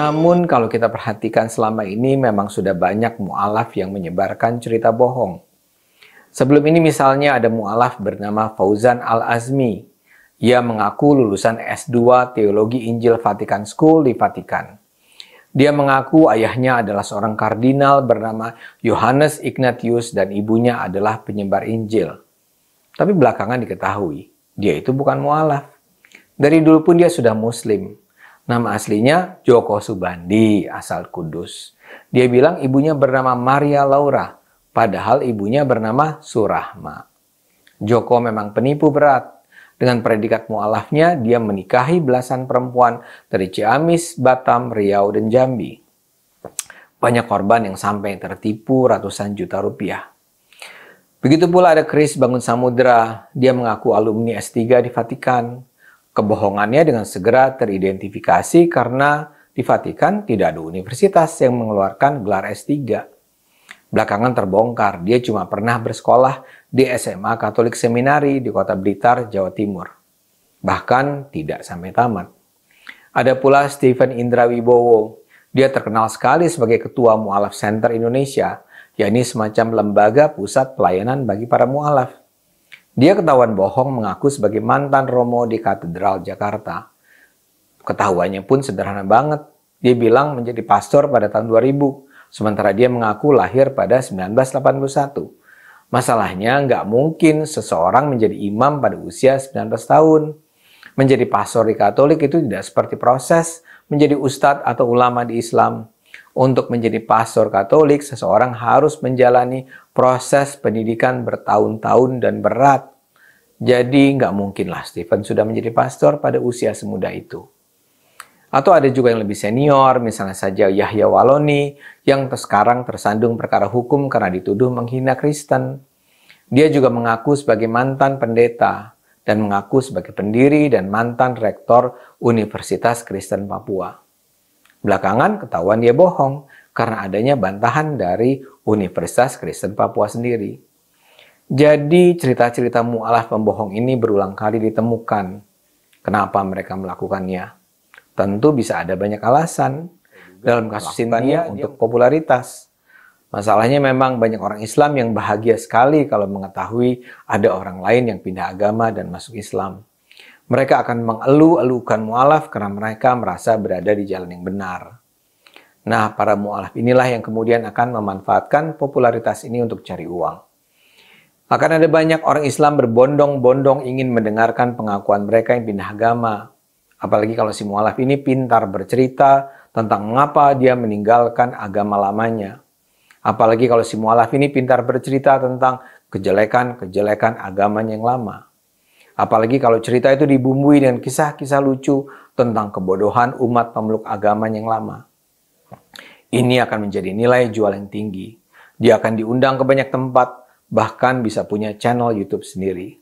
Namun kalau kita perhatikan selama ini memang sudah banyak mu'alaf yang menyebarkan cerita bohong. Sebelum ini misalnya ada mu'alaf bernama Fauzan Al-Azmi. Ia mengaku lulusan S2 Teologi Injil Vatican School di Vatikan. Dia mengaku ayahnya adalah seorang kardinal bernama Johannes Ignatius dan ibunya adalah penyebar Injil. Tapi belakangan diketahui, dia itu bukan mu'alaf. Dari dulu pun dia sudah Muslim. Nama aslinya Joko Subandi, asal Kudus. Dia bilang ibunya bernama Maria Laura, padahal ibunya bernama Surahma. Joko memang penipu berat. Dengan predikat mu'alafnya, dia menikahi belasan perempuan dari Ciamis, Batam, Riau, dan Jambi. Banyak korban yang sampai tertipu ratusan juta rupiah. Begitu pula ada Chris Bangun Samudra. Dia mengaku alumni S3 di Vatikan. Kebohongannya dengan segera teridentifikasi karena di Vatikan tidak ada universitas yang mengeluarkan gelar S3. Belakangan terbongkar, dia cuma pernah bersekolah di SMA Katolik Seminari di Kota Blitar, Jawa Timur. Bahkan tidak sampai tamat. Ada pula Stephen Indra Wibowo. Dia terkenal sekali sebagai Ketua Mu'alaf Center Indonesia, yakni semacam lembaga pusat pelayanan bagi para mu'alaf. Dia ketahuan bohong mengaku sebagai mantan romo di Katedral Jakarta. Ketahuannya pun sederhana banget. Dia bilang menjadi pastor pada tahun 2000. Sementara dia mengaku lahir pada 1981. Masalahnya nggak mungkin seseorang menjadi imam pada usia 19 tahun. Menjadi pastor di Katolik itu tidak seperti proses menjadi ustadz atau ulama di Islam. Untuk menjadi pastor Katolik, seseorang harus menjalani proses pendidikan bertahun-tahun dan berat. Jadi nggak mungkinlah Stephen sudah menjadi pastor pada usia semuda itu. Atau ada juga yang lebih senior, misalnya saja Yahya Waloni, yang sekarang tersandung perkara hukum karena dituduh menghina Kristen. Dia juga mengaku sebagai mantan pendeta, dan mengaku sebagai pendiri dan mantan rektor Universitas Kristen Papua. Belakangan ketahuan dia bohong, karena adanya bantahan dari Universitas Kristen Papua sendiri. Jadi cerita-cerita mu'alaf pembohong ini berulang kali ditemukan. Kenapa mereka melakukannya? Tentu bisa ada banyak alasan. Dalam kasus ini untuk popularitas. Masalahnya memang banyak orang Islam yang bahagia sekali kalau mengetahui ada orang lain yang pindah agama dan masuk Islam. Mereka akan mengeluh-elukan mu'alaf karena mereka merasa berada di jalan yang benar. Nah, para mu'alaf inilah yang kemudian akan memanfaatkan popularitas ini untuk cari uang. Akan ada banyak orang Islam berbondong-bondong ingin mendengarkan pengakuan mereka yang pindah agama. Apalagi kalau si mu'alaf ini pintar bercerita tentang mengapa dia meninggalkan agama lamanya. Apalagi kalau si mu'alaf ini pintar bercerita tentang kejelekan-kejelekan agamanya yang lama. Apalagi kalau cerita itu dibumbui dengan kisah-kisah lucu tentang kebodohan umat pemeluk agama yang lama. Ini akan menjadi nilai jual yang tinggi. Dia akan diundang ke banyak tempat, bahkan bisa punya channel YouTube sendiri.